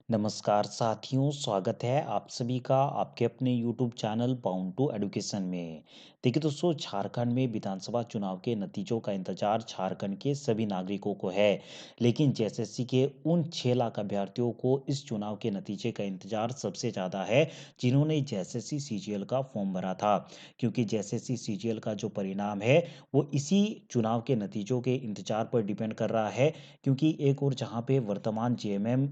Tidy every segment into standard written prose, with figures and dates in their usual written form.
नमस्कार साथियों, स्वागत है आप सभी का आपके अपने YouTube channel bound to education में। देखिए दोस्तों, झारखंड में विधानसभा चुनाव के नतीजों का इंतजार झारखंड के सभी नागरिकों को है। लेकिन जेएसएससी के उन 6 लाख अभ्यर्थियों को इस चुनाव के नतीजे का इंतजार सबसे ज़्यादा है, जिन्होंने जेएसएससी सीजीएल का फॉर्म भरा था। क्योंकि जेएसएससी सीजीएल का जो परिणाम है, वो इसी चुनाव के नतीजों के इंतजार पर डिपेंड कर रहा है। क्योंकि एक और जहाँ पे वर्तमान जेएमएम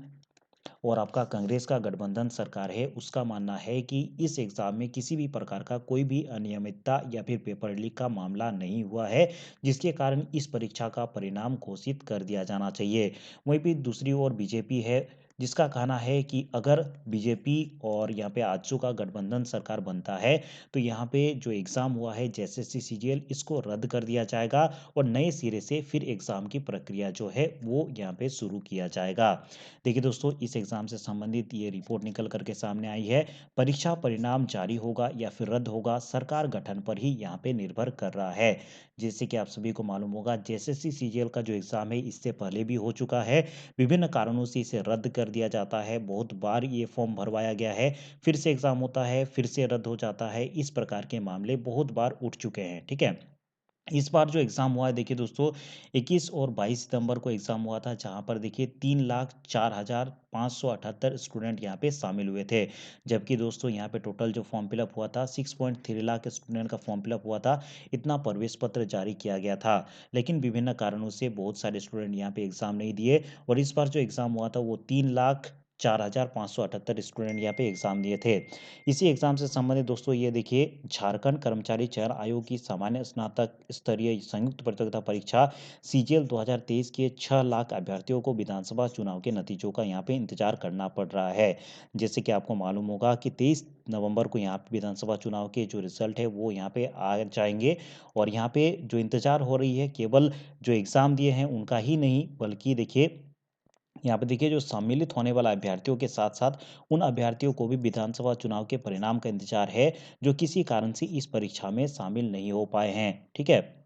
और आपका कांग्रेस का गठबंधन सरकार है, उसका मानना है कि इस एग्जाम में किसी भी प्रकार का कोई भी अनियमितता या फिर पेपर लीक का मामला नहीं हुआ है, जिसके कारण इस परीक्षा का परिणाम घोषित कर दिया जाना चाहिए। वहीं पे दूसरी ओर बीजेपी है, जिसका कहना है कि अगर बीजेपी और यहाँ पे आजसू का गठबंधन सरकार बनता है, तो यहाँ पे जो एग्ज़ाम हुआ है जेएसएससी सीजीएल, इसको रद्द कर दिया जाएगा और नए सिरे से फिर एग्ज़ाम की प्रक्रिया जो है वो यहाँ पे शुरू किया जाएगा। देखिए दोस्तों, इस एग्ज़ाम से संबंधित ये रिपोर्ट निकल कर के सामने आई है। परीक्षा परिणाम जारी होगा या फिर रद्द होगा, सरकार गठन पर ही यहाँ पे निर्भर कर रहा है। जैसे कि आप सभी को मालूम होगा, जेएसएससी सीजीएल का जो एग्ज़ाम है इससे पहले भी हो चुका है। विभिन्न कारणों से इसे रद्द कर दिया जाता है। बहुत बार ये फॉर्म भरवाया गया है, फिर से एग्ज़ाम होता है, फिर से रद्द हो जाता है। इस प्रकार के मामले बहुत बार उठ चुके हैं, ठीक है? इस बार जो एग्ज़ाम हुआ है, देखिए दोस्तों, 21 और 22 सितंबर को एग्ज़ाम हुआ था, जहाँ पर देखिए 3,04,578 स्टूडेंट यहाँ पे शामिल हुए थे। जबकि दोस्तों यहाँ पे टोटल जो फॉर्म फिलअप हुआ था, 6.3 लाख स्टूडेंट का फॉर्म फिलअप हुआ था। इतना प्रवेश पत्र जारी किया गया था। लेकिन विभिन्न कारणों से बहुत सारे स्टूडेंट यहाँ पे एग्ज़ाम नहीं दिए और इस बार जो एग्ज़ाम हुआ था वो 3,04,578 स्टूडेंट यहाँ पे एग्ज़ाम दिए थे। इसी एग्ज़ाम से संबंधित दोस्तों ये देखिए, झारखंड कर्मचारी चयन आयोग की सामान्य स्नातक स्तरीय संयुक्त प्रतियोगिता परीक्षा सीजीएल 2023 के 6 लाख अभ्यर्थियों को विधानसभा चुनाव के नतीजों का यहाँ पे इंतजार करना पड़ रहा है। जैसे कि आपको मालूम होगा कि 23 नवंबर को यहाँ पे विधानसभा चुनाव के जो रिजल्ट है वो यहाँ पे आ जाएंगे और यहाँ पे जो इंतजार हो रही है, केवल जो एग्ज़ाम दिए हैं उनका ही नहीं, बल्कि देखिए यहाँ पे देखिए जो सम्मिलित होने वाला अभ्यर्थियों के साथ-साथ उन अभ्यर्थियों को भी विधानसभा चुनाव के परिणाम का इंतजार है, जो किसी कारण से इस परीक्षा में शामिल नहीं हो पाए हैं। ठीक है?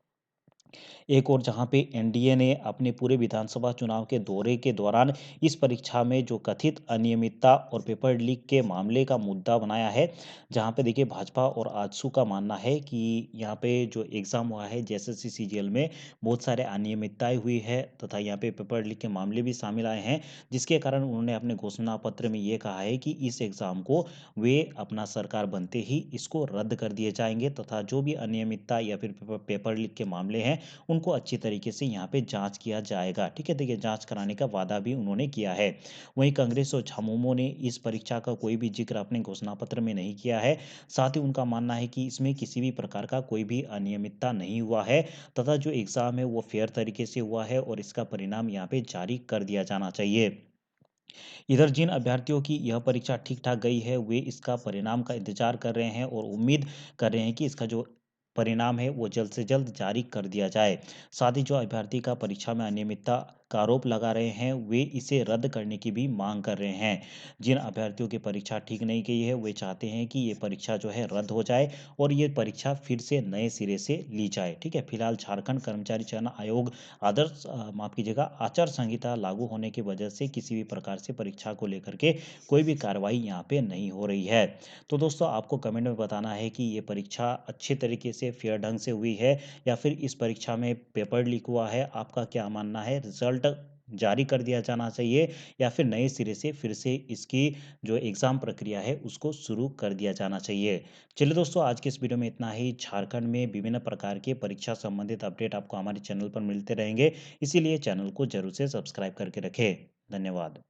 एक और जहाँ पे एनडीए ने अपने पूरे विधानसभा चुनाव के दौरे के दौरान इस परीक्षा में जो कथित अनियमितता और पेपर लीक के मामले का मुद्दा बनाया है, जहाँ पे देखिए भाजपा और आजसू का मानना है कि यहाँ पे जो एग्ज़ाम हुआ है जेएसएससी सीजीएल में बहुत सारे अनियमितताएँ हुई है तथा यहाँ पे पेपर लीक के मामले भी शामिल आए हैं, जिसके कारण उन्होंने अपने घोषणा पत्र में ये कहा है कि इस एग्ज़ाम को वे अपना सरकार बनते ही इसको रद्द कर दिए जाएँगे तथा जो भी अनियमितता या फिर पेपर लीक के मामले हैं, उनको अच्छी तरीके से यहाँ पे जाँच किया जाएगा। ठीक है? देखिए, जाँच कराने का वादा भी उन्होंने किया है। वहीं कांग्रेस और झामुमो ने इस परीक्षा का कोई भी ज़िक्र अपने घोषणा पत्र में नहीं किया है। साथ ही उनका मानना है कि इसमें किसी भी प्रकार का कोई भी अनियमितता नहीं हुआ है तथा जो एग्ज़ाम है वो फ़ेयर तरीके से हुआ है और इसका परिणाम यहाँ पे जारी कर दिया जाना चाहिए। इधर जिन अभ्यर्थियों की यह परीक्षा ठीक-ठाक गई है, वे इसका परिणाम का इंतज़ार कर रहे हैं और उम्मीद कर रहे हैं कि इसका जो परिणाम है, वो जल्द से जल्द जारी कर दिया जाए। साथ ही जो अभ्यर्थी का परीक्षा में अनियमितता का आरोप लगा रहे हैं, वे इसे रद्द करने की भी माँग कर रहे हैं। जिन अभ्यर्थियों की परीक्षा ठीक नहीं गई है, वे चाहते हैं कि ये परीक्षा जो है रद्द हो जाए और ये परीक्षा फिर से नए सिरे से ली जाए। ठीक है? फिलहाल झारखंड कर्मचारी चयन आयोग माफ़ कीजिएगा, आचार संहिता लागू होने की वजह से किसी भी प्रकार से परीक्षा को लेकर के कोई भी कार्रवाई यहाँ पे नहीं हो रही है। तो दोस्तों, आपको कमेंट में बताना है कि ये परीक्षा अच्छे तरीके से फेयर ढंग से हुई है या फिर इस परीक्षा में पेपर लीक हुआ है। आपका क्या मानना है? रिजल्ट जारी कर दिया जाना चाहिए या फिर नए सिरे से फिर से इसकी जो एग्ज़ाम प्रक्रिया है उसको शुरू कर दिया जाना चाहिए। चलिए दोस्तों, आज के इस वीडियो में इतना ही। झारखंड में विभिन्न प्रकार के परीक्षा संबंधित अपडेट आपको हमारे चैनल पर मिलते रहेंगे, इसीलिए चैनल को ज़रूर से सब्सक्राइब करके रखें। धन्यवाद।